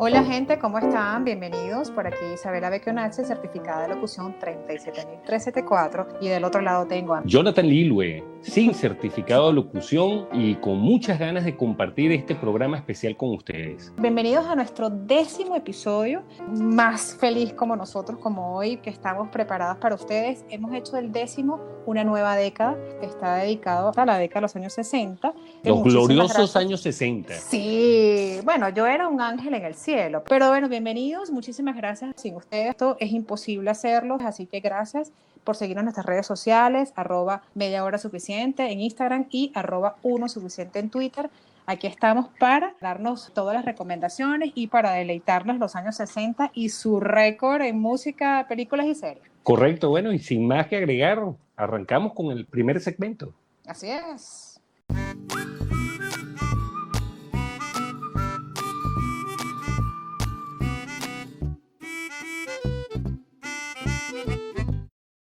Hola gente, ¿cómo están? Bienvenidos. Por aquí Isabela Becchionazzi, certificada de locución 37374. Y del otro lado tengo a Jonathan Lilue, sin certificado de locución y con muchas ganas de compartir este programa especial con ustedes. Bienvenidos a nuestro 10º episodio, más feliz como nosotros, como hoy, que estamos preparadas para ustedes. Hemos hecho del 10º una nueva década que está dedicado a la década de los años 60. Los gloriosos años 60. Sí, bueno, yo era un ángel en el cielo, pero bueno, bienvenidos, muchísimas gracias. Sin ustedes esto es imposible hacerlo, así que gracias por seguirnos en nuestras redes sociales, @mediahorasuficiente en Instagram y @unosuficiente en Twitter. Aquí estamos para darnos todas las recomendaciones y para deleitarnos los años 60 y su récord en música, películas y series. Correcto, bueno, y sin más que agregar, arrancamos con el primer segmento. Así es.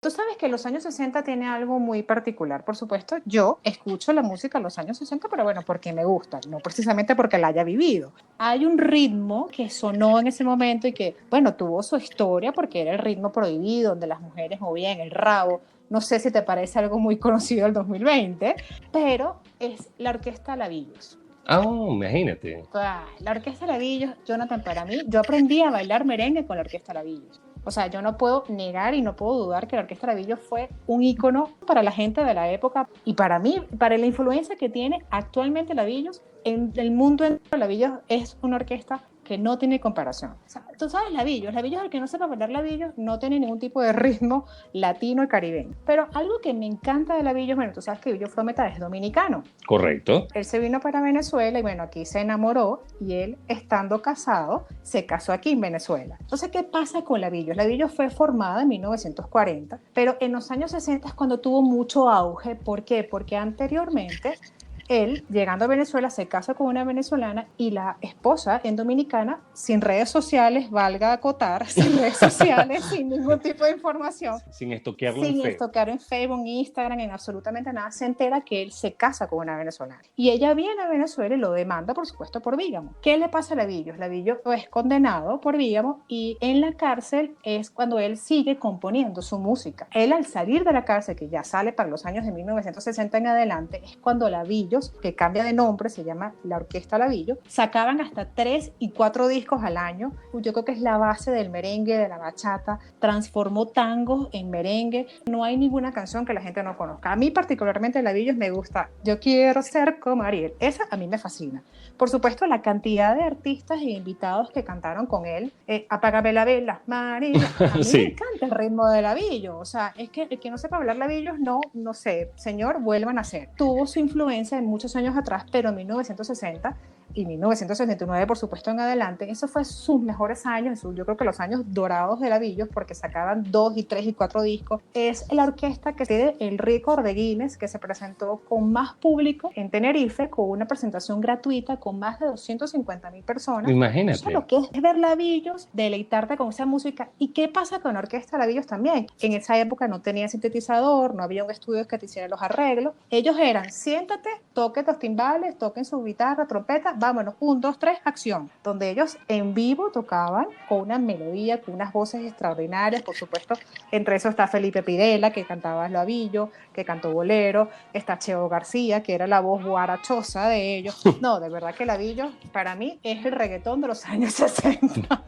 Tú sabes que los años 60 tiene algo muy particular, por supuesto. Yo escucho la música de los años 60, pero bueno, porque me gusta, no precisamente porque la haya vivido. Hay un ritmo que sonó en ese momento y que, bueno, tuvo su historia porque era el ritmo prohibido, donde las mujeres movían el rabo. No sé si te parece algo muy conocido del 2020, pero es la Orquesta Lavillos. Ah, imagínate. La Orquesta Lavillos, Jonathan, para mí, yo aprendí a bailar merengue con la Orquesta Lavillos. O sea, yo no puedo negar y no puedo dudar que la Orquesta Lavillos fue un ícono para la gente de la época y para mí, para la influencia que tiene actualmente Lavillos en el mundo entero. Lavillos es una orquesta que no tiene comparación. O sea, tú sabes, Lavillos, el que no sepa bailar Lavillos no tiene ningún tipo de ritmo latino y caribeño. Pero algo que me encanta de Lavillos, bueno, tú sabes que Villo Frometa es dominicano. Correcto. Él se vino para Venezuela y bueno, aquí se enamoró y él, estando casado, se casó aquí en Venezuela. Entonces, ¿qué pasa con Lavillos? Lavillos fue formada en 1940, pero en los años 60 es cuando tuvo mucho auge. ¿Por qué? Porque anteriormente él, llegando a Venezuela, se casa con una venezolana y la esposa en dominicana, sin redes sociales, valga acotar, sin redes sociales, sin ningún tipo de información. Sin estoquearlo sin en Facebook. estoquear en Facebook, en Instagram, en absolutamente nada, se entera que él se casa con una venezolana. Y ella viene a Venezuela y lo demanda, por supuesto, por bígamo. ¿Qué le pasa a Lavillos? Lavillos es condenado por bígamo y en la cárcel es cuando él sigue componiendo su música. Él, al salir de la cárcel, que ya sale para los años de 1960 en adelante, es cuando Lavillos, que cambia de nombre, se llama la Orquesta Lavillos, sacaban hasta 3 y 4 discos al año. Yo creo que es la base del merengue, de la bachata, transformó tangos en merengue. No hay ninguna canción que la gente no conozca. A mí particularmente Lavillos me gusta Yo quiero ser como Ariel. Esa a mí me fascina. Por supuesto, la cantidad de artistas e invitados que cantaron con él, Apágame la vela, María. A mí me encanta el ritmo de Lavillos. O sea, es que el que no sepa hablar Lavillos, no sé, señor, vuelvan a hacer. Tuvo su influencia en muchos años atrás, pero en 1960 y 1969, por supuesto, en adelante, eso fue sus mejores años, yo creo que los años dorados de Lavillos, porque sacaban 2 y 3 y 4 discos. Es la orquesta que tiene el récord de Guinness, que se presentó con más público en Tenerife, con una presentación gratuita con más de 250,000 personas. Imagínate. O sea, lo que es ver Lavillos, deleitarte con esa música. ¿Y qué pasa con la orquesta Lavillos también? En esa época no tenía sintetizador, no había un estudio que te hiciera los arreglos. Ellos eran, siéntate, toquen los timbales, toquen su guitarra, trompeta, vámonos, 1, 2, 3, acción. Donde ellos en vivo tocaban con una melodía, con unas voces extraordinarias, por supuesto. Entre eso está Felipe Pirela, que cantaba Lavillos, que cantó bolero. Está Cheo García, que era la voz guarachosa de ellos. No, de verdad que Lavillos, para mí, es el reggaetón de los años 60.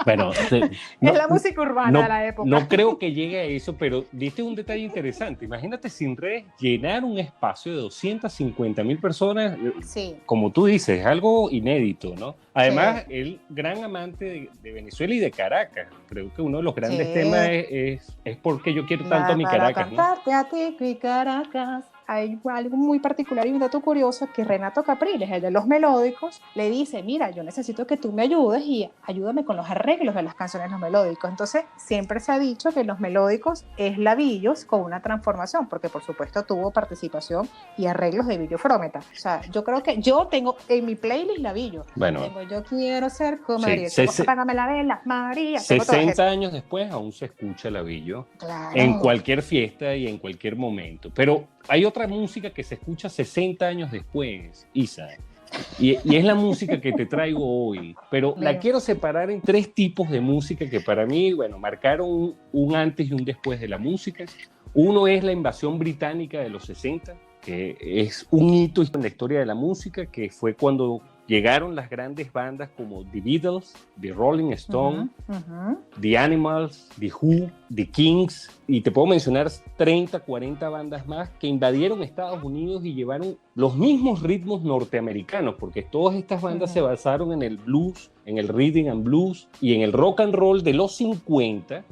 Bueno, es la música urbana de la época. No creo que llegue a eso, pero diste un detalle interesante. Imagínate sin redes llenar un espacio de 250,000 personas. Sí. Como tú dices, es algo inédito, ¿no? Además, sí, el gran amante de Venezuela y de Caracas. Creo que uno de los grandes, sí, temas es porque yo quiero tanto a mi Caracas, ¿no? Para cantarte a ti, mi Caracas. Hay algo muy particular y un dato curioso, que Renato Capriles, el de los melódicos, le dice, mira, yo necesito que tú me ayudes y ayúdame con los arreglos de las canciones de los melódicos. Entonces, siempre se ha dicho que los melódicos es Lavillos con una transformación, porque por supuesto tuvo participación y arreglos de Villo Frometa. O sea, yo creo que yo tengo en mi playlist Lavillos. Bueno, tengo Yo quiero ser como Ariel, Apágame la vela, María. 60 años después aún se escucha Lavillos, claro, en cualquier fiesta y en cualquier momento. Pero hay otra música que se escucha 60 años después, Isa. Y es la música que te traigo hoy, pero Bien. la quiero separar en 3 tipos de música que para mí, bueno, marcaron un antes y un después de la música. Uno es la invasión británica de los 60, que es un hito en la historia de la música, que fue cuando llegaron las grandes bandas como The Beatles, The Rolling Stones, The Animals, The Who, The Kings, y te puedo mencionar 30, 40 bandas más que invadieron Estados Unidos y llevaron los mismos ritmos norteamericanos, porque todas estas bandas se basaron en el blues, en el rhythm and blues y en el rock and roll de los 50,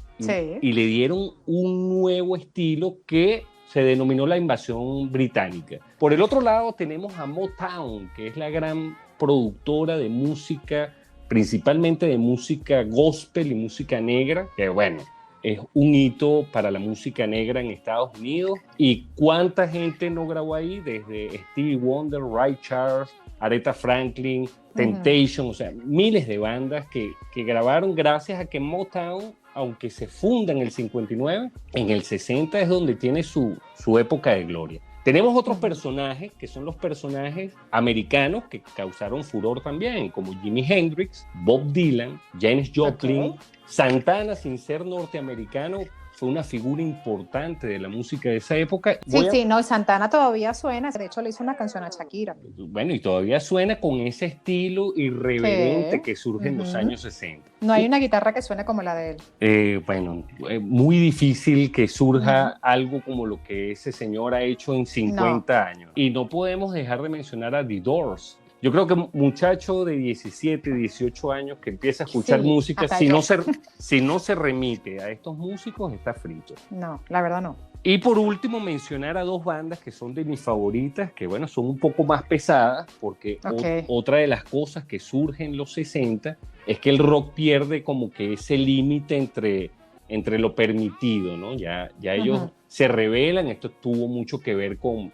y le dieron un nuevo estilo que se denominó la invasión británica. Por el otro lado tenemos a Motown, que es la gran productora de música, principalmente de música gospel y música negra, que bueno, es un hito para la música negra en Estados Unidos. ¿Y cuánta gente no grabó ahí? Desde Stevie Wonder, Ray Charles, Aretha Franklin, Temptation, o sea, miles de bandas que grabaron gracias a que Motown, aunque se funda en el 59, en el 60 es donde tiene su época de gloria. Tenemos otros personajes que son los personajes americanos que causaron furor también, como Jimi Hendrix, Bob Dylan, Janis Joplin, Santana, sin ser norteamericano, fue una figura importante de la música de esa época. Sí, no, Santana todavía suena, de hecho le hizo una canción a Shakira. Bueno, y todavía suena con ese estilo irreverente que surge en los años 60. No hay una guitarra que suene como la de él. Bueno, muy difícil que surja algo como lo que ese señor ha hecho en 50 años. Y no podemos dejar de mencionar a The Doors. Yo creo que un muchacho de 17, 18 años que empieza a escuchar música, si no se remite a estos músicos, está frito. No, la verdad no. Y por último, mencionar a 2 bandas que son de mis favoritas, que bueno, son un poco más pesadas, porque otra de las cosas que surge en los 60 es que el rock pierde como que ese límite entre lo permitido, ¿no? Ya ellos se rebelan. Esto tuvo mucho que ver con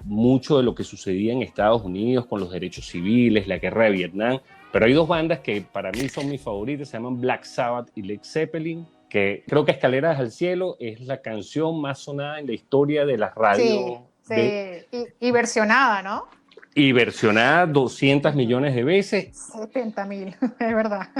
mucho de lo que sucedía en Estados Unidos, con los derechos civiles, la guerra de Vietnam. Pero hay 2 bandas que para mí son mis favoritas, se llaman Black Sabbath y Led Zeppelin, que creo que Escaleras al Cielo es la canción más sonada en la historia de las radios. Y versionada, ¿no? Y versionada 200 millones de veces. 70.000, es verdad.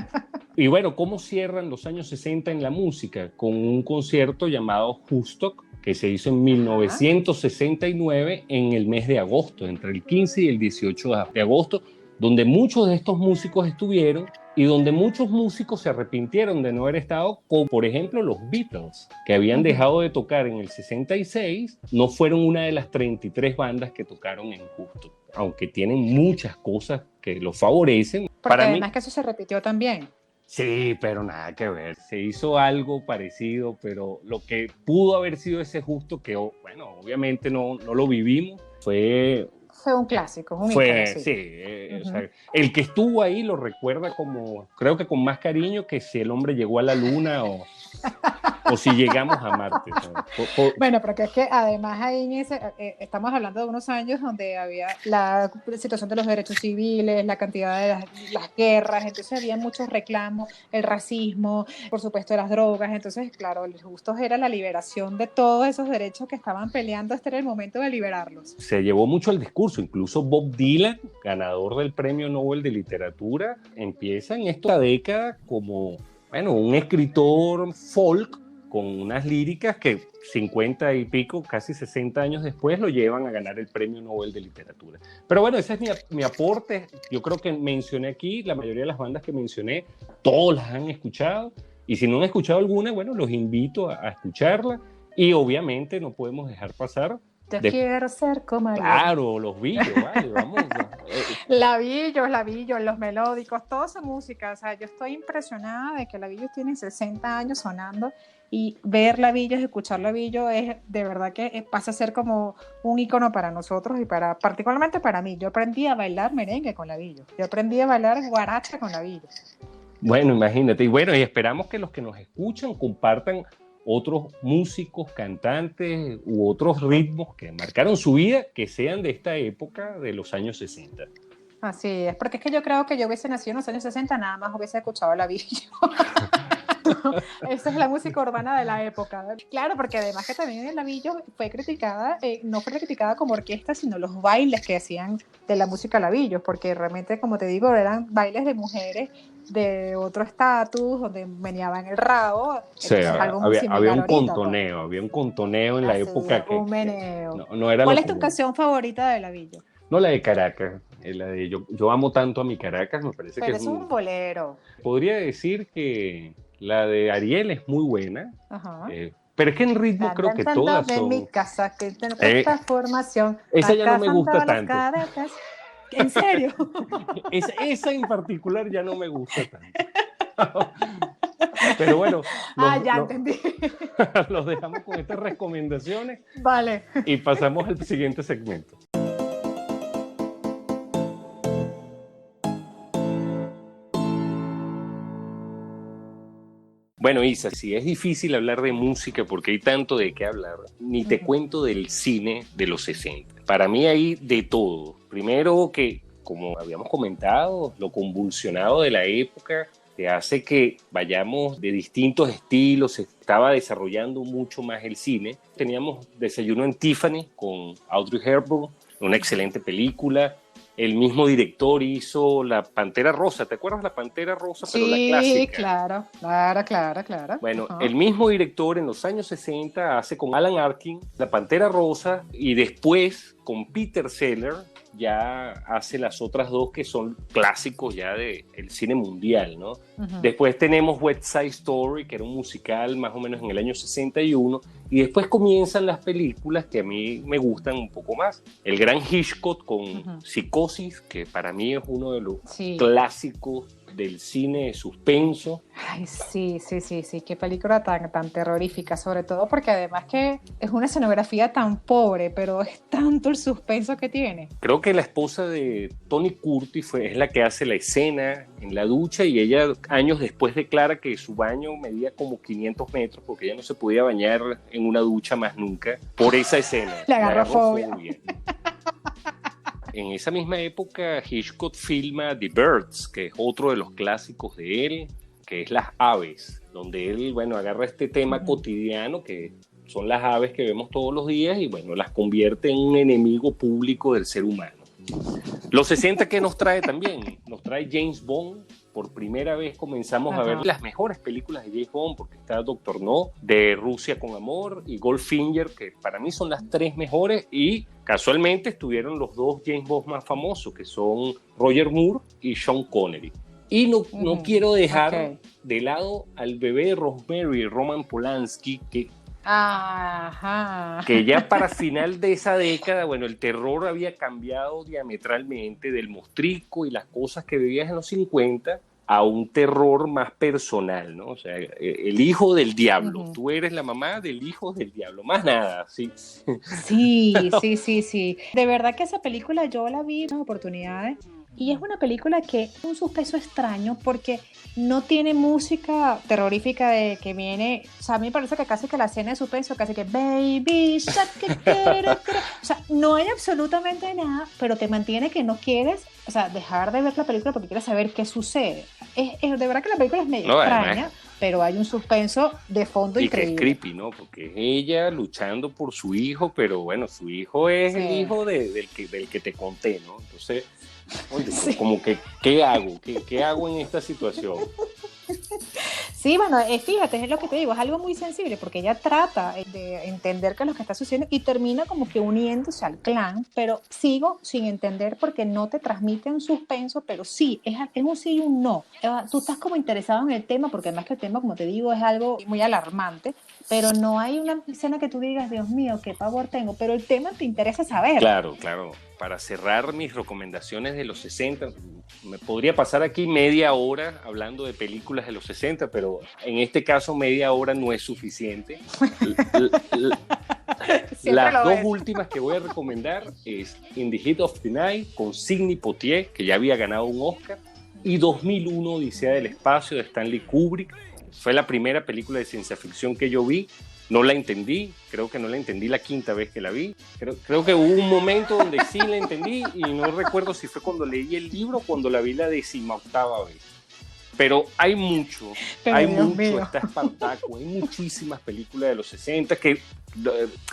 Y bueno, ¿cómo cierran los años 60 en la música? Con un concierto llamado Woodstock, que se hizo en 1969 en el mes de agosto, entre el 15 y el 18 de agosto, donde muchos de estos músicos estuvieron y donde muchos músicos se arrepintieron de no haber estado, como por ejemplo los Beatles, que habían dejado de tocar en el 66, no fueron una de las 33 bandas que tocaron en Woodstock, aunque tienen muchas cosas que los favorecen. Porque además que eso se repitió también. Sí, pero nada que ver. Se hizo algo parecido, pero lo que pudo haber sido ese Woodstock, que bueno, obviamente no lo vivimos, fue un clásico, un ícono, sí. O sea, el que estuvo ahí lo recuerda como, creo que con más cariño que si el hombre llegó a la luna o si llegamos a Marte. Bueno, porque es que además ahí estamos hablando de unos años donde había la situación de los derechos civiles, la cantidad de las guerras, entonces había muchos reclamos, el racismo, por supuesto las drogas, entonces claro, el justo era la liberación de todos esos derechos que estaban peleando, este era el momento de liberarlos. Se llevó mucho el discurso, incluso Bob Dylan, ganador del Premio Nobel de Literatura, empieza en esta década como un escritor folk con unas líricas que 50 y pico, casi 60 años después, lo llevan a ganar el Premio Nobel de Literatura. Pero bueno, ese es mi aporte. Yo creo que mencioné aquí, la mayoría de las bandas que mencioné, todos las han escuchado. Y si no han escuchado alguna, bueno, los invito a escucharla. Y obviamente no podemos dejar pasar. Quiero ser como él. Claro, los Billos, vale, vamos. Labillos, los melódicos, toda esa música. O sea, yo estoy impresionada de que Labillos tiene 60 años sonando y ver Labillos, escuchar Labillos es de verdad que pasa a ser como un ícono para nosotros y particularmente para mí. Yo aprendí a bailar merengue con Labillos. Yo aprendí a bailar guaracha con Labillos. Bueno, imagínate. Y esperamos que los que nos escuchan compartan otros músicos, cantantes u otros ritmos que marcaron su vida, que sean de esta época de los años 60. Así es, porque es que yo creo que yo hubiese nacido en los años 60, nada más hubiese escuchado Labillos. Esa es la música urbana de la época. Claro, porque además que también el Lavillo fue criticada, no fue criticada como orquesta, sino los bailes que hacían de la música Lavillo, porque realmente, como te digo, eran bailes de mujeres de otro estatus, donde meneaban el rabo. Sí, Algo muy similar había un ahorita, contoneo, pues. había un contoneo en la Así época es, un meneo. no era ¿Cuál lo es tu común. canción favorita de Lavillo? No la de Caracas, la de yo amo tanto a mi Caracas, me parece que Pero es eso es un bolero. podría decir que la de Ariel es muy buena, Ajá. pero es que en ritmo creo Andan que tanto todas de mi son... casa que tengo eh, esta formación. esa ya no Acá me son gusta todas las tanto. cadetes. ¿En serio? Esa en particular ya no me gusta tanto. Pero bueno, Ya entendí. los dejamos con estas recomendaciones Vale. y pasamos al siguiente segmento. Bueno, Isa, si es difícil hablar de música porque hay tanto de qué hablar, ni te cuento del cine de los 60. Para mí hay de todo. Primero que, como habíamos comentado, lo convulsionado de la época te hace que vayamos de distintos estilos, se estaba desarrollando mucho más el cine. Teníamos Desayuno en Tiffany con Audrey Hepburn, una excelente película. El mismo director hizo La Pantera Rosa. ¿Te acuerdas La Pantera Rosa? Pero la Sí, clásica. claro. Bueno, Ajá. el mismo director en los años 60 hace con Alan Arkin La Pantera Rosa y después con Peter Sellers ya hace las otras dos que son clásicos ya del cine mundial, ¿no? Después tenemos West Side Story, que era un musical más o menos en el año 61, y después comienzan las películas que a mí me gustan un poco más. El gran Hitchcock con Psicosis, que para mí es uno de los clásicos del cine de suspenso. Ay, sí, qué película tan terrorífica, sobre todo porque además que es una escenografía tan pobre, pero es tanto el suspenso que tiene. Creo que la esposa de Tony Curtis es la que hace la escena en la ducha y ella años después declara que su baño medía como 500 metros porque ella no se podía bañar en una ducha más nunca por esa escena. Le agarró fobia. En esa misma época Hitchcock filma The Birds, que es otro de los clásicos de él, que es Las Aves, donde él, bueno, agarra este tema cotidiano que son las aves que vemos todos los días y, bueno, las convierte en un enemigo público del ser humano. Los 60, ¿qué nos trae también? Nos trae James Bond. Por primera vez comenzamos a ver las mejores películas de James Bond, porque está Doctor No, de Rusia con Amor, y Goldfinger, que para mí son las tres mejores, y casualmente estuvieron los dos James Bond más famosos, que son Roger Moore y Sean Connery. Y no quiero dejar de lado al bebé de Rosemary, Roman Polanski, que ya para final de esa década, bueno, el terror había cambiado diametralmente del mostrico y las cosas que veías en los 50 a un terror más personal, ¿no? O sea, el hijo del diablo. Tú eres la mamá del hijo del diablo, más nada, ¿sí? Sí. De verdad que esa película yo la vi en oportunidades y es una película que es un suspenso extraño porque no tiene música terrorífica de que viene, o sea, a mí me parece que casi que la escena de suspenso, casi que baby, o sea, no hay absolutamente nada, pero te mantiene que no quieres, o sea, dejar de ver la película porque quieres saber qué sucede. Es de verdad que la película es medio extraña, además, pero hay un suspenso de fondo increíble. Y que es creepy, ¿no? Porque es ella luchando por su hijo, pero bueno, su hijo es el hijo del que te conté, ¿no? Entonces, oye, como que, ¿qué hago? ¿Qué hago en esta situación? Sí, bueno, fíjate, es lo que te digo, es algo muy sensible porque ella trata de entender qué es lo que está sucediendo y termina como que uniéndose al clan, pero sigo sin entender porque no te transmite un suspenso, pero sí, es un sí y un no. Tú estás como interesado en el tema porque además que el tema, como te digo, es algo muy alarmante, pero no hay una escena que tú digas, Dios mío, qué pavor tengo, pero el tema te interesa saber. Claro. Para cerrar mis recomendaciones de los 60, me podría pasar aquí media hora hablando de películas de los 60, pero en este caso media hora no es suficiente. Las dos últimas que voy a recomendar es In the Heat of the Night con Sidney Poitier, que ya había ganado un Oscar, y 2001 Odisea del Espacio de Stanley Kubrick. Fue la primera película de ciencia ficción que yo vi. No la entendí, creo que no la entendí la quinta vez que la vi. Creo que hubo un momento donde sí la entendí y no recuerdo si fue cuando leí el libro o cuando la vi la 18ª vez. Pero hay mucho, Pero hay Dios mucho, mío. está Espartaco, hay muchísimas películas de los 60 que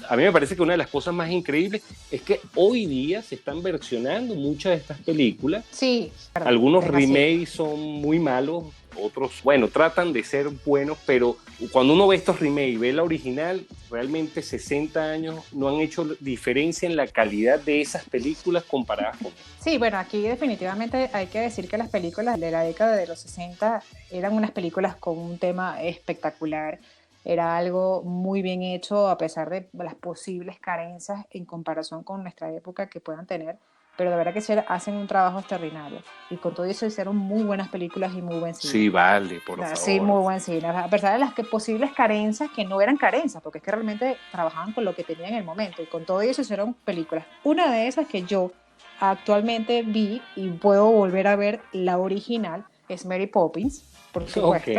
a mí me parece que una de las cosas más increíbles es que hoy día se están versionando muchas de estas películas. Sí, Algunos es así. remakes son muy malos, otros, bueno, tratan de ser buenos, pero cuando uno ve estos remakes y ve la original, realmente 60 años no han hecho diferencia en la calidad de esas películas comparadas con... Sí, bueno, aquí definitivamente hay que decir que las películas de la década de los 60 eran unas películas con un tema espectacular. Era algo muy bien hecho a pesar de las posibles carencias en comparación con nuestra época que puedan tener. Pero de verdad que hacen un trabajo extraordinario. Y con todo eso hicieron muy buenas películas y muy buen cine. Sí, vale, por Sí, favor. muy buen cine. A pesar de las posibles carencias, que no eran carencias, porque es que realmente trabajaban con lo que tenían en el momento. Y con todo eso hicieron películas. Una de esas que yo actualmente vi y puedo volver a ver, la original, es Mary Poppins, por Ok. supuesto.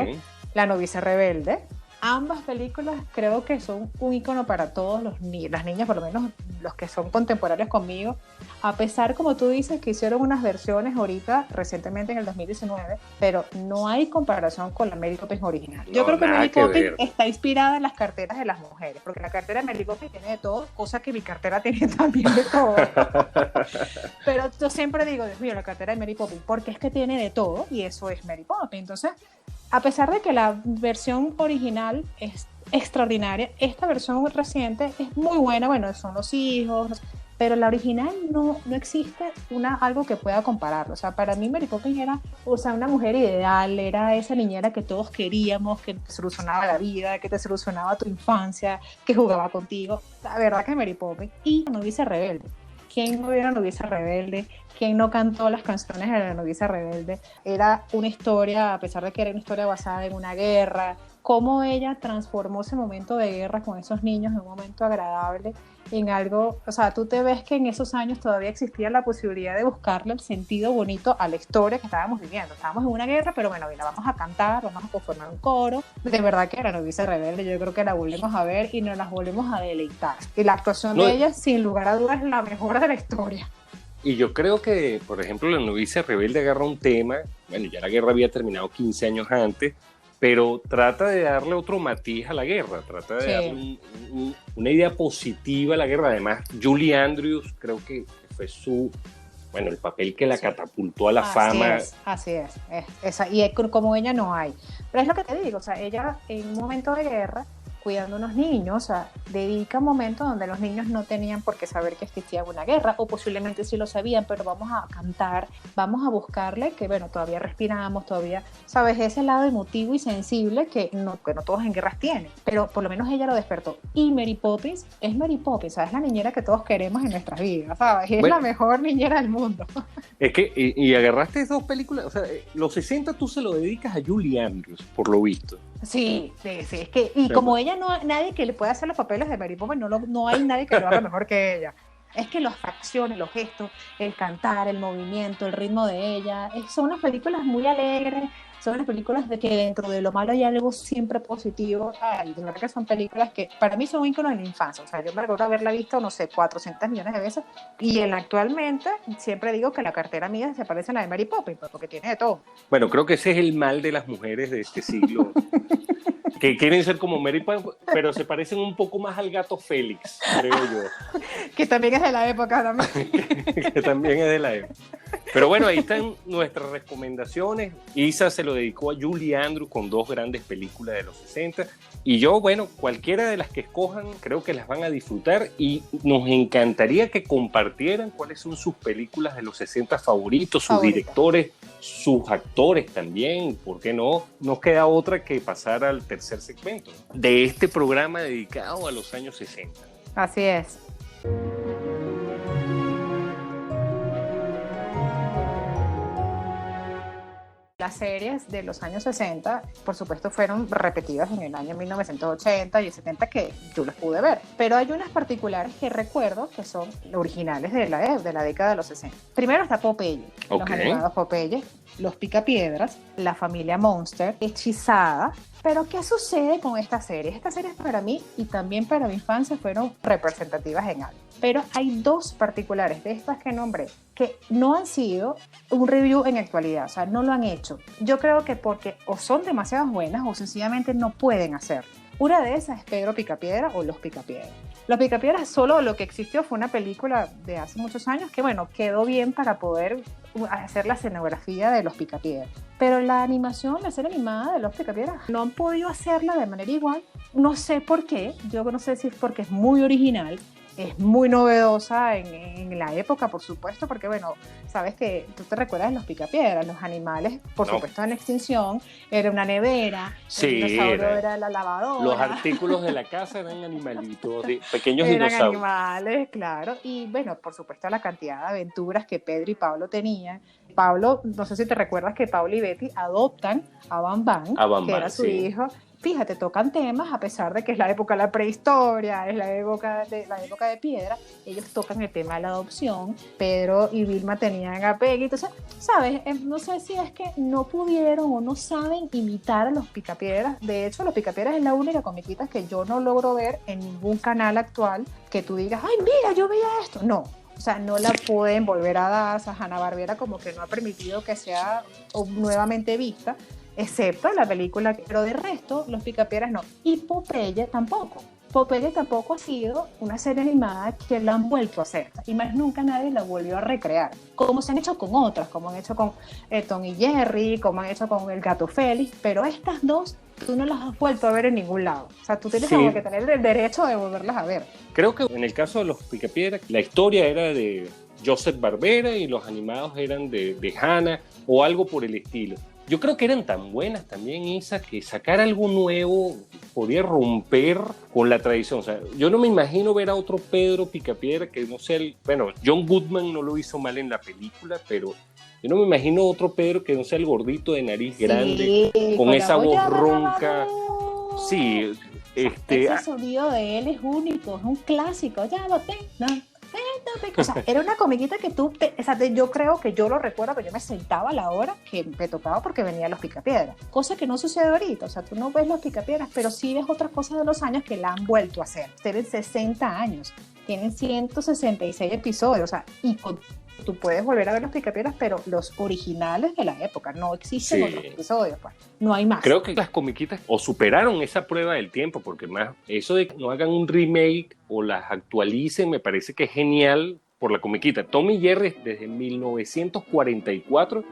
La novicia rebelde. Ambas películas creo que son un icono para todos las niñas, por lo menos los que son contemporáneos conmigo, a pesar, como tú dices, que hicieron unas versiones ahorita, recientemente en el 2019, pero no hay comparación con la Mary Poppins original. Yo No, creo que nada Mary que Poppins ver. está inspirada en las carteras de las mujeres, porque la cartera de Mary Poppins tiene de todo, cosa que mi cartera tiene también de todo. Pero yo siempre digo, Dios mío, la cartera de Mary Poppins, porque es que tiene de todo y eso es Mary Poppins. Entonces, a pesar de que la versión original es extraordinaria, esta versión reciente es muy buena. Bueno, son los hijos, pero la original no existe algo que pueda compararlo. O sea, para mí Mary Poppins era, o sea, una mujer ideal, era esa niñera que todos queríamos, que te solucionaba la vida, que te solucionaba tu infancia, que jugaba contigo. La verdad que Mary Poppins. Y la novicia rebelde. ¿Quién no era novicia rebelde? ¿Quién no cantó las canciones de la novicia rebelde? Era una historia, a pesar de que era una historia basada en una guerra, cómo ella transformó ese momento de guerra con esos niños en un momento agradable, en algo, o sea, tú te ves que en esos años todavía existía la posibilidad de buscarle el sentido bonito a la historia que estábamos viviendo. Estábamos en una guerra, pero bueno, la vamos a cantar, vamos a conformar un coro. De verdad que la novicia rebelde, yo creo que la volvemos a ver y nos las volvemos a deleitar. Y la actuación No, de ella, sin lugar a dudas, es la mejor de la historia. y yo creo que, por ejemplo, la novicia rebelde agarra un tema, bueno, ya la guerra había terminado 15 años antes, pero trata de darle otro matiz a la guerra, trata de darle una idea positiva a la guerra. Además, Julie Andrews creo que fue bueno, el papel que la catapultó a la fama. Así es. Y como ella no hay. Pero es lo que te digo, o sea, ella en un momento de guerra, cuidando a unos niños, o sea, dedica un momento donde los niños no tenían por qué saber que existía una guerra, o posiblemente sí lo sabían, pero vamos a cantar, vamos a buscarle que, bueno, todavía respiramos, todavía, ¿sabes? Ese lado emotivo y sensible que no todos en guerras tienen, pero por lo menos ella lo despertó. Y Mary Poppins es Mary Poppins, ¿sabes? Es la niñera que todos queremos en nuestras vidas, ¿sabes? Es la mejor niñera del mundo. Es que, y agarraste dos películas, o sea, los 60 tú se lo dedicas a Julie Andrews, por lo visto. Sí, es que, y como ella nadie que le pueda hacer los papeles de Mary Poppins, no hay nadie que lo haga mejor que ella. Es que las facciones, los gestos, el cantar, el movimiento, el ritmo de ella, son unas películas muy alegres, son unas películas de que dentro de lo malo hay algo siempre positivo. Ay, de verdad que son películas que para mí son íconos de la infancia. O sea, yo me recuerdo haberla visto, no sé, 400 millones de veces, y actualmente siempre digo que la cartera mía se parece a la de Mary Poppins, porque tiene de todo. Bueno, creo que ese es el mal de las mujeres de este siglo. Que quieren ser como Mary Poppins, pero se parecen un poco más al gato Félix, creo yo. Que también es de la época también. Que también es de la época. Pero bueno, ahí están nuestras recomendaciones. Isa se lo dedicó a Julie Andrews con dos grandes películas de los 60. Y yo, bueno, cualquiera de las que escojan, creo que las van a disfrutar. Y nos encantaría que compartieran cuáles son sus películas de los 60 favoritos, sus directores, sus actores también. ¿Por qué no? Nos queda otra que pasar al tercer segmento de este programa dedicado a los años 60. Así es. Las series de los años 60, por supuesto, fueron repetidas en el año 1980 y el 70 que yo las pude ver. Pero hay unas particulares que recuerdo que son originales de la década de los 60. Primero está Popeye, los animados Popeye. Los Picapiedras, La Familia Monster, Hechizada. Pero ¿qué sucede con esta serie? Estas series para mí y también para mi infancia fueron representativas en algo. Pero hay dos particulares de estas que nombré que no han sido un review en actualidad, o sea, no lo han hecho. Yo creo que porque o son demasiado buenas o sencillamente no pueden hacerlo. Una de esas es Pedro Picapiedra o Los Picapiedras. Los Picapiedras solo lo que existió fue una película de hace muchos años que, bueno, quedó bien para poder hacer la escenografía de Los Picapiedras. Pero la animación, la serie animada de Los Picapiedras, no han podido hacerla de manera igual. No sé por qué, yo no sé si es porque es muy original, es muy novedosa en la época, por supuesto, porque, bueno, sabes que tú te recuerdas de Los Picapiedras, los animales, por supuesto, en extinción, era una nevera, sí, el dinosaurio era la lavadora. Los artículos de la casa eran animalitos, pequeños eran dinosaurios. Animales, claro, y, bueno, por supuesto, la cantidad de aventuras que Pedro y Pablo tenían. Pablo, no sé si te recuerdas que Pablo y Betty adoptan a Bam Bam, que era su hijo. Fíjate, tocan temas, a pesar de que es la época de la prehistoria, es la época de piedra, ellos tocan el tema de la adopción. Pedro y Vilma tenían a Peggy, entonces, ¿sabes? No sé si es que no pudieron o no saben imitar a Los Picapiedras. De hecho, Los Picapiedras es la única comiquita que yo no logro ver en ningún canal actual que tú digas, ay, mira, yo veía esto. No. O sea, no la pueden volver a dar. O sea, Hanna-Barbera como que no ha permitido que sea nuevamente vista, excepto la película, pero de resto, Los Picapiedras no. Y Popeye tampoco. Popeye tampoco ha sido una serie animada que la han vuelto a hacer. Y más nunca nadie la volvió a recrear. Como se han hecho con otras, como han hecho con Tom y Jerry, como han hecho con El Gato Félix, pero estas dos tú no las has vuelto a ver en ningún lado. O sea, tú tienes como que tener el derecho de volverlas a ver. Creo que en el caso de Los Picapiedras, la historia era de Joseph Barbera y los animados eran de Hanna o algo por el estilo. Yo creo que eran tan buenas también esas que sacar algo nuevo podía romper con la tradición. O sea, yo no me imagino ver a otro Pedro Picapiedra que no sea bueno, John Goodman no lo hizo mal en la película, pero yo no me imagino otro Pedro que no sea el gordito de nariz grande, con esa voz ronca. Sí, ese sonido de él es único, es un clásico. Ya lo tengo. O sea, era una comiquita que yo creo que yo lo recuerdo, que yo me sentaba a la hora que me tocaba porque venían Los Picapiedras, cosa que no sucede ahorita. O sea, tú no ves Los Picapiedras, pero sí ves otras cosas de los años que la han vuelto a hacer. Tienen 60 años, tienen 166 episodios, o sea, y tú puedes volver a ver Los Picapiedras, pero los originales de la época, no existen otros episodios, pues, no hay más. Creo que las comiquitas o superaron esa prueba del tiempo, porque más eso de que no hagan un remake o las actualicen me parece que es genial por la comiquita. Tom y Jerry desde 1944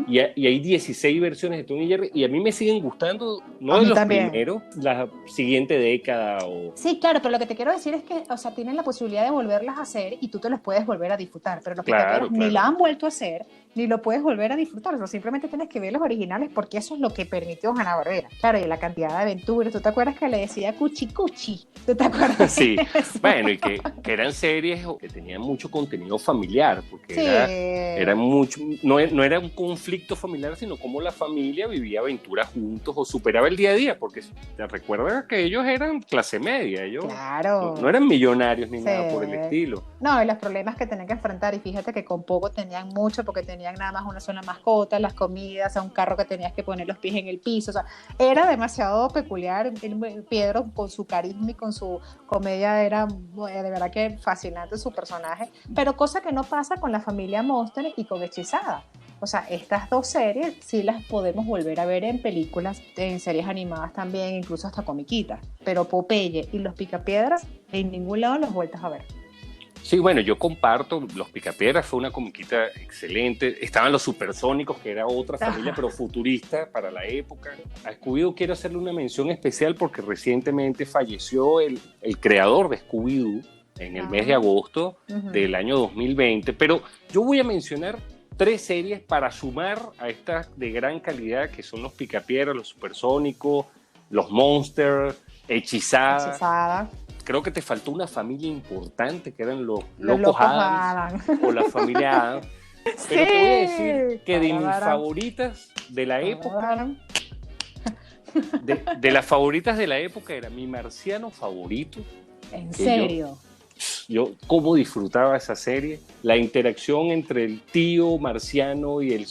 y hay 16 versiones de Tom y Jerry y a mí me siguen gustando, no de los primeros, la siguiente década. Sí, claro, pero lo que te quiero decir es que, o sea, tienen la posibilidad de volverlas a hacer y tú te las puedes volver a disfrutar, pero los Picapiedras ni la han vuelto a hacer, ni lo puedes volver a disfrutar. O sea, simplemente tienes que ver los originales porque eso es lo que permitió Hanna-Barbera. Claro, y la cantidad de aventuras. ¿Tú te acuerdas que le decía Cuchi Cuchi? ¿Tú te acuerdas? Sí, bueno, y que eran series que tenían mucho contenido familiar, porque era mucho, no era un conflicto familiar, sino cómo la familia vivía aventuras juntos o superaba el día a día, porque te recuerdas que ellos eran clase media, ellos no eran millonarios ni nada por el estilo. No, y los problemas que tenían que enfrentar, y fíjate que con poco tenían mucho, porque tenían nada más una sola mascota, las comidas, a un carro que tenías que poner los pies en el piso. O sea, era demasiado peculiar. Pedro, con su carisma y con su comedia, era de verdad que fascinante su personaje, pero cosa que no pasa con La Familia Monster y con Hechizada. O sea, estas dos series sí las podemos volver a ver en películas, en series animadas también, incluso hasta comiquitas, pero Popeye y Los Picapiedras en ningún lado los vueltas a ver. Sí, bueno, yo comparto, Los Picapiedras fue una comiquita excelente, estaban los Supersónicos, que era otra familia, pero futurista para la época. A Scooby-Doo quiero hacerle una mención especial porque recientemente falleció el creador de Scooby-Doo en el mes de agosto del año 2020, pero yo voy a mencionar 3 series para sumar a estas de gran calidad que son Los Picapiedras, los Supersónicos, los Monsters, Hechizada. Creo que te faltó una familia importante que eran los Locos Adams o la familia Adams. Pero te voy a decir que de mis favoritas de la época, de las favoritas de la época era mi marciano favorito. ¿En serio? Dios, yo cómo disfrutaba esa serie. La interacción entre el tío marciano y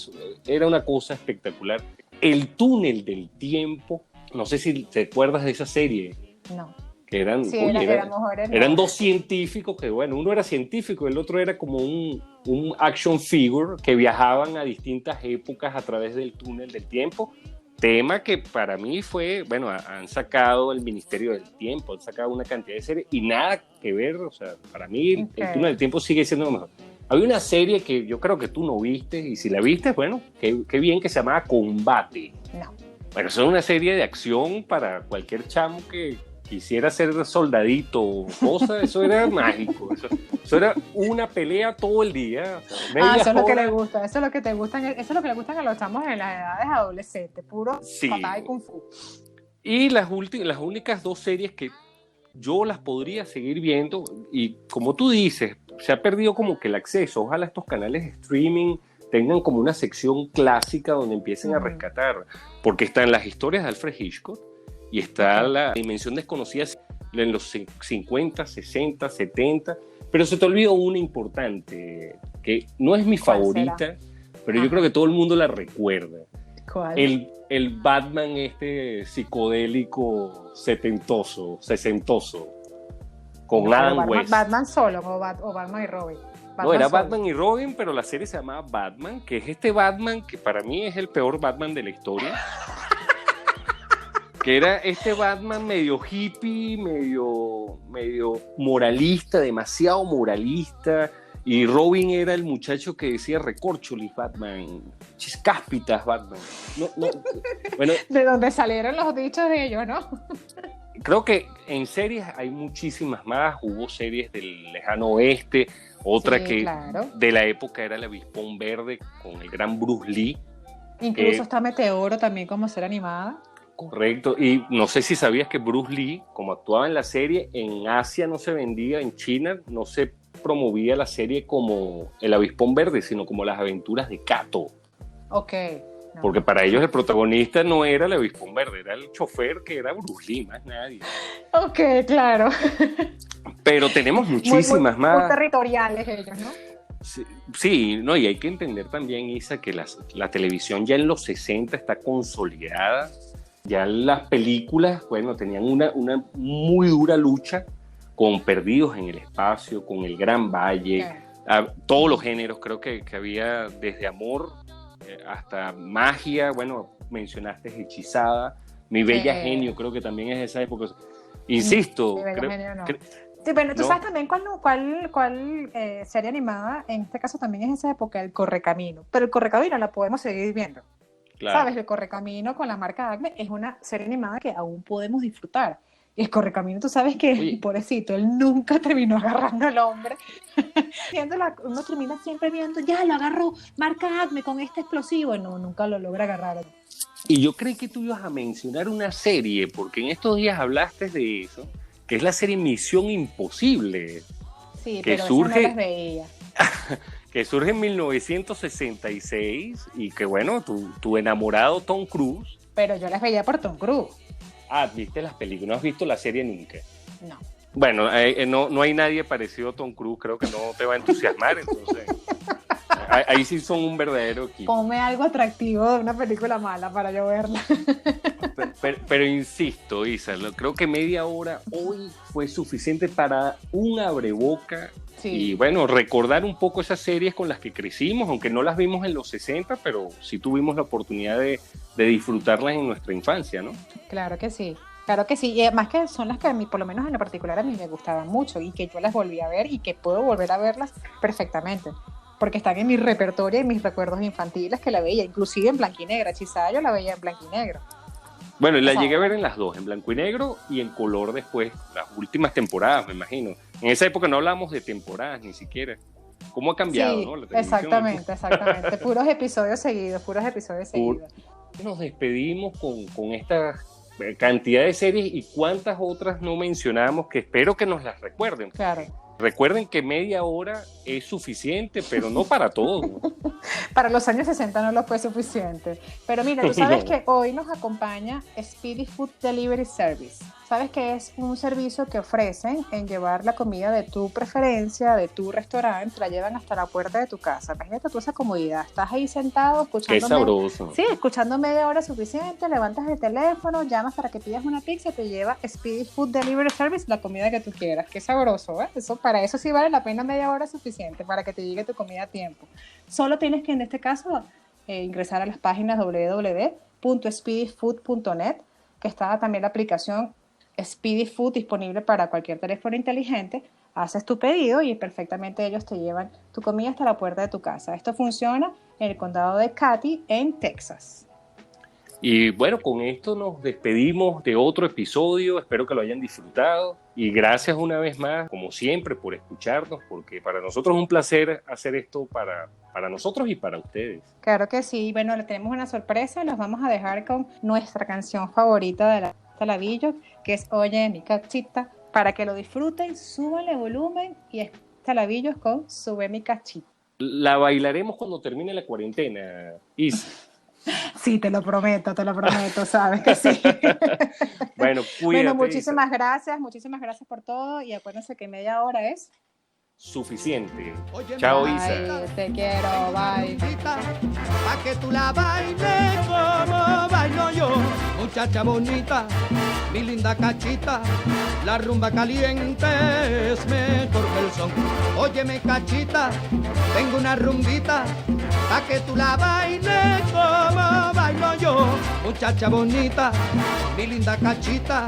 era una cosa espectacular. El túnel del tiempo, no sé si te acuerdas de esa serie. No. Que eran, Sí, eran dos científicos que, bueno, uno era científico y el otro era como un action figure que viajaban a distintas épocas a través del túnel del tiempo. Tema que para mí fue, bueno, han sacado el Ministerio del Tiempo, han sacado una cantidad de series y nada que ver, o sea, para mí el túnel del tiempo sigue siendo lo mejor. Había una serie que yo creo que tú no viste y si la viste, bueno, qué bien, que se llamaba Combate. No. Bueno, eso es una serie de acción para cualquier chamo que quisiera ser soldadito o cosa, eso era mágico. Eso era una pelea todo el día. Eso es lo que le gusta, eso es lo que te gustan, eso es lo que le gustan a los chamos en las edades adolescentes, puro patada y kung fu. Y las únicas dos series que yo las podría seguir viendo, y como tú dices, se ha perdido como que el acceso. Ojalá estos canales de streaming tengan como una sección clásica donde empiecen a rescatar, porque están las historias de Alfred Hitchcock y está la dimensión desconocida en los 50, 60, 70, pero se te olvidó una importante, que no es mi favorita, pero yo creo que todo el mundo la recuerda. ¿Cuál? El Batman psicodélico sesentoso, con Adam West. ¿Batman solo o Batman y Robin? No, era Batman y Robin, pero la serie se llamaba Batman, que es este Batman que para mí es el peor Batman de la historia. Que era este Batman medio hippie, medio moralista, demasiado moralista, y Robin era el muchacho que decía recorcholis Batman, chispáspitas Batman. Bueno, de donde salieron los dichos de ellos, ¿no? Creo que en series hay muchísimas más. Hubo series del lejano oeste, otra que de la época era El Avispón Verde con el gran Bruce Lee. Incluso está Meteoro también como serie animada. Correcto, y no sé si sabías que Bruce Lee, como actuaba en la serie, en Asia no se vendía, en China no se promovía la serie como El Avispón Verde, sino como Las Aventuras de Kato. Ok. No. Porque para ellos el protagonista no era el Avispón Verde, era el chofer que era Bruce Lee, más nadie. Ok, claro. Pero tenemos muchísimas más. Muy territoriales ellos, ¿no? Sí, no, y hay que entender también, Isa, que la televisión ya en los 60 está consolidada. Ya las películas, bueno, tenían una muy dura lucha con Perdidos en el Espacio, con El Gran Valle, todos los géneros, creo que había desde amor hasta magia, bueno, mencionaste Hechizada, Mi Bella Genio, creo que también es de esa época. Insisto, Mi Bella Genio no. Sí, pero tú sabes también cuál serie animada, en este caso también es de esa época, El Correcamino, pero El Correcamino la podemos seguir viendo. Claro. ¿Sabes? El Correcamino con la marca Acme es una serie animada que aún podemos disfrutar. El Correcamino, tú sabes que, pobrecito, él nunca terminó agarrando al hombre. Uno termina siempre viendo, ya lo agarró marca Acme con este explosivo. No, nunca lo logra agarrar. Y yo creí que tú ibas a mencionar una serie, porque en estos días hablaste de eso, que es la serie Misión Imposible. Sí, que pero surge... no las veía. Que surge en 1966 y que, bueno, tu enamorado Tom Cruise. Pero yo las veía por Tom Cruise. ¿Viste las películas? ¿No has visto la serie nunca? No. Bueno, no hay nadie parecido a Tom Cruise, creo que no te va a entusiasmar, entonces... Ahí sí son un verdadero equipo. Ponme algo atractivo de una película mala para yo verla. Pero insisto, Isa, creo que media hora hoy fue suficiente para un abreboca. Sí. Y bueno, recordar un poco esas series con las que crecimos, aunque no las vimos en los 60, pero sí tuvimos la oportunidad de disfrutarlas en nuestra infancia, ¿no? Claro que sí. Claro que sí, y además que son las que a mí, por lo menos en lo particular, a mí me gustaban mucho y que yo las volví a ver y que puedo volver a verlas perfectamente. Porque están en mi repertorio y mis recuerdos infantiles que la veía, inclusive en blanco y negro. Hechizada yo la veía en blanco y negro. Bueno, y la llegué a ver en las dos, en blanco y negro y en color después, las últimas temporadas, me imagino. En esa época no hablábamos de temporadas ni siquiera. ¿Cómo ha cambiado, sí, no? La televisión. Exactamente. Puros episodios seguidos. Nos despedimos con esta cantidad de series y cuántas otras no mencionamos que espero que nos las recuerden. Claro. Recuerden que media hora es suficiente, pero no para todo. Para los años 60 no lo fue suficiente. Pero mira, tú sabes que hoy nos acompaña Speedy Food Delivery Service. sabes que es un servicio que ofrecen en llevar la comida de tu preferencia, de tu restaurante, te la llevan hasta la puerta de tu casa. Imagínate tú esa comodidad, estás ahí sentado escuchando. Qué sabroso. Sí, escuchando media hora es suficiente, levantas el teléfono, llamas para que pidas una pizza, te lleva Speedy Food Delivery Service la comida que tú quieras. Qué sabroso, ¿eh? Para eso sí vale la pena media hora es suficiente, para que te llegue tu comida a tiempo. Solo tienes que en este caso ingresar a las páginas www.speedyfood.net, que está también la aplicación Speedy Food disponible para cualquier teléfono inteligente. Haces tu pedido y perfectamente ellos te llevan tu comida hasta la puerta de tu casa. Esto funciona en el condado de Katy, en Texas. Y bueno, con esto nos despedimos de otro episodio. Espero que lo hayan disfrutado. Y gracias una vez más, como siempre, por escucharnos, porque para nosotros es un placer hacer esto para nosotros y para ustedes. Claro que sí. Bueno, le tenemos una sorpresa. Los vamos a dejar con nuestra canción favorita de la Billo, que es Oye mi cachita. Para que lo disfruten, súbanle volumen y Talabillos con Sube mi cachita. La bailaremos cuando termine la cuarentena, Isa. Sí, te lo prometo, sabes que sí. Bueno, cuídate. Bueno, muchísimas gracias por todo y acuérdense que media hora es suficiente. Chao, bye, Isa. Te quiero, bye. Pa' que tú la bailes como bailo yo, muchacha bonita, mi linda cachita, la rumba caliente es mejor que el son. Óyeme cachita, tengo una rumbita, pa' que tú la bailes como bailo yo, muchacha bonita, mi linda cachita,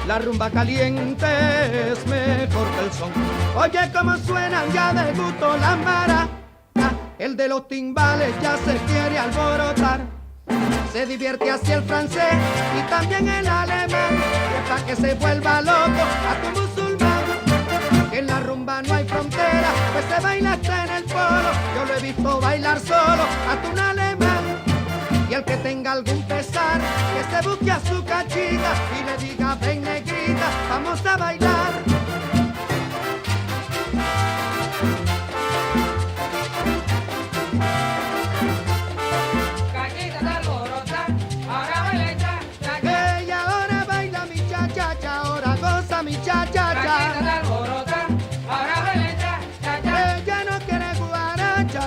la rumba caliente es mejor que el son. Oye cómo suenan ya de gusto las maracas, el de los timbales ya se quiere alborotar. Se divierte así el francés y también el alemán, que pa' que se vuelva loco a tu musulmán. Que en la rumba no hay frontera, pues se baila hasta en el polo. Yo lo he visto bailar solo hasta un alemán. Y el que tenga algún pesar, que se busque a su cachita y le diga ven negrita, vamos a bailar.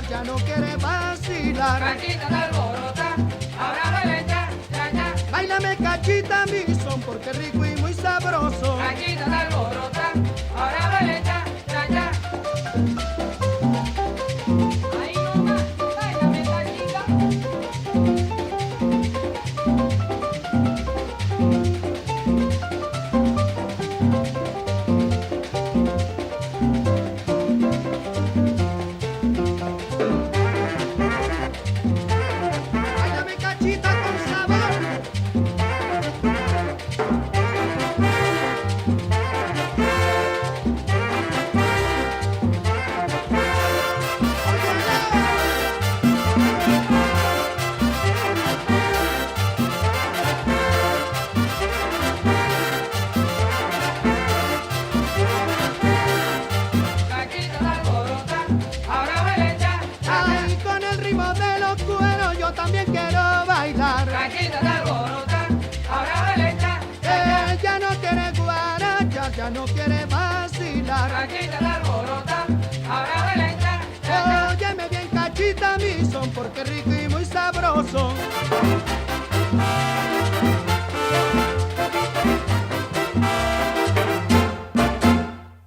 Ya no quiere vacilar. Cachita de alborota, ahora baila ya, ya, ya. Báilame cachita mi son, porque rico y muy sabroso. Cachita de alborota, ahora baila ya, ya, ya. Ahí nomás, báilame cachita. También quiero bailar. Cachita de alborota, ahora baila ya, ya, ya. Ella no quiere guaracha, ya no quiere vacilar. Cachita de alborota, ahora baila ya, ya, ya. Óyeme bien cachita mi son, porque rico y muy sabroso.